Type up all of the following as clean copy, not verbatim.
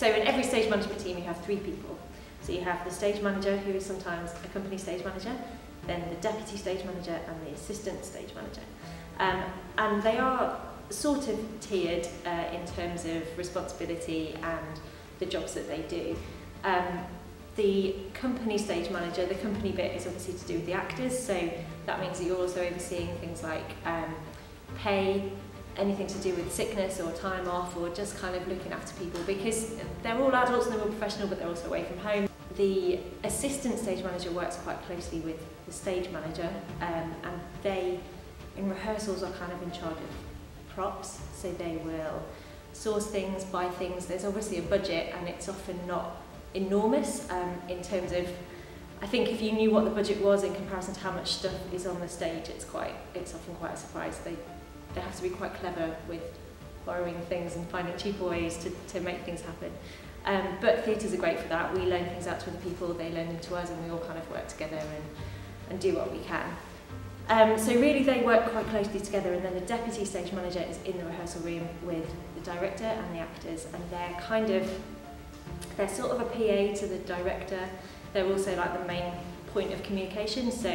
So in every stage management team you have 3 people. So you have the stage manager, who is sometimes a company stage manager, then the deputy stage manager and the assistant stage manager. And they are sort of tiered in terms of responsibility and the jobs that they do. The company stage manager, the company bit is obviously to do with the actors, so that means that you're also overseeing things like pay, anything to do with sickness or time off, or just kind of looking after people, because they're all adults and they're all professional, but they're also away from home. The assistant stage manager works quite closely with the stage manager, and they, in rehearsals, are kind of in charge of props, so they will source things, buy things. There's obviously a budget, and it's often not enormous in terms of, I think if you knew what the budget was in comparison to how much stuff is on the stage, it's often quite a surprise. They have to be quite clever with borrowing things and finding cheaper ways to make things happen. But theatres are great for that. We loan things out to other people, they loan them to us, and we all kind of work together and do what we can. So really they work quite closely together, and then the deputy stage manager is in the rehearsal room with the director and the actors, and they're sort of a PA to the director. They're also like the main point of communication, so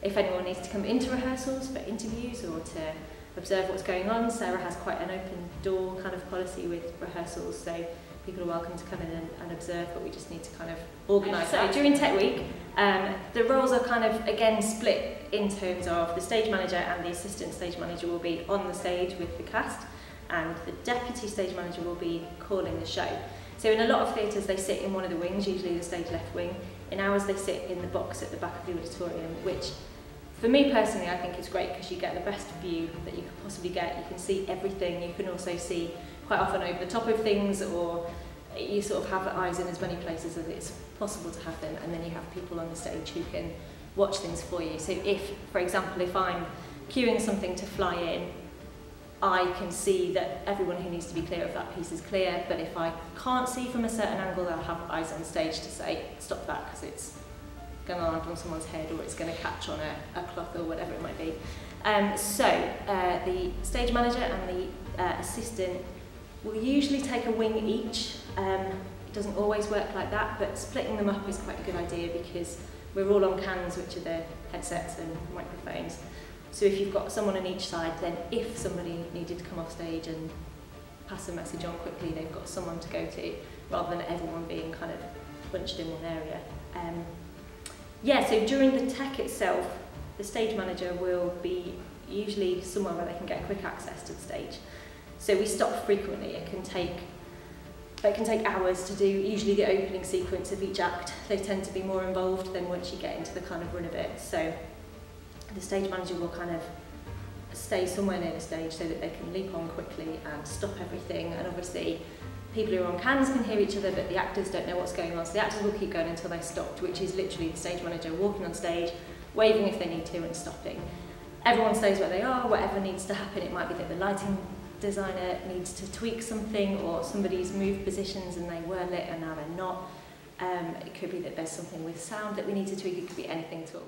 if anyone needs to come into rehearsals for interviews or to observe what's going on, Sarah has quite an open door kind of policy with rehearsals, so people are welcome to come in and observe, but we just need to kind of organise. So during Tech Week, the roles are kind of again split in terms of the stage manager and the assistant stage manager will be on the stage with the cast, and the deputy stage manager will be calling the show. So in a lot of theatres they sit in one of the wings, usually the stage left wing. In ours they sit in the box at the back of the auditorium, which for me personally I think is great because you get the best view that you could possibly get. You can see everything, you can also see quite often over the top of things, or you sort of have eyes in as many places as it's possible to have them, and then you have people on the stage who can watch things for you. So if, for example, if I'm queuing something to fly in, I can see that everyone who needs to be clear of that piece is clear, but if I can't see from a certain angle, I'll have eyes on stage to say, stop that, because it's going to land on someone's head, or it's going to catch on a cloth or whatever it might be. The stage manager and the assistant will usually take a wing each. It doesn't always work like that, but splitting them up is quite a good idea because we're all on cans, which are the headsets and microphones. So if you've got someone on each side, then if somebody needed to come off stage and pass a message on quickly, they've got someone to go to, rather than everyone being kind of bunched in one area. So during the tech itself, the stage manager will be usually somewhere where they can get quick access to the stage. So we stop frequently. It can take hours to do usually the opening sequence of each act. They tend to be more involved than once you get into the kind of run of it. So the stage manager will kind of stay somewhere near the stage so that they can leap on quickly and stop everything. And obviously people who are on cans can hear each other, but the actors don't know what's going on. So the actors will keep going until they're stopped, which is literally the stage manager walking on stage, waving if they need to and stopping. Everyone stays where they are, whatever needs to happen. It might be that the lighting designer needs to tweak something, or somebody's moved positions and they were lit and now they're not. It could be that there's something with sound that we need to tweak. It could be anything at all.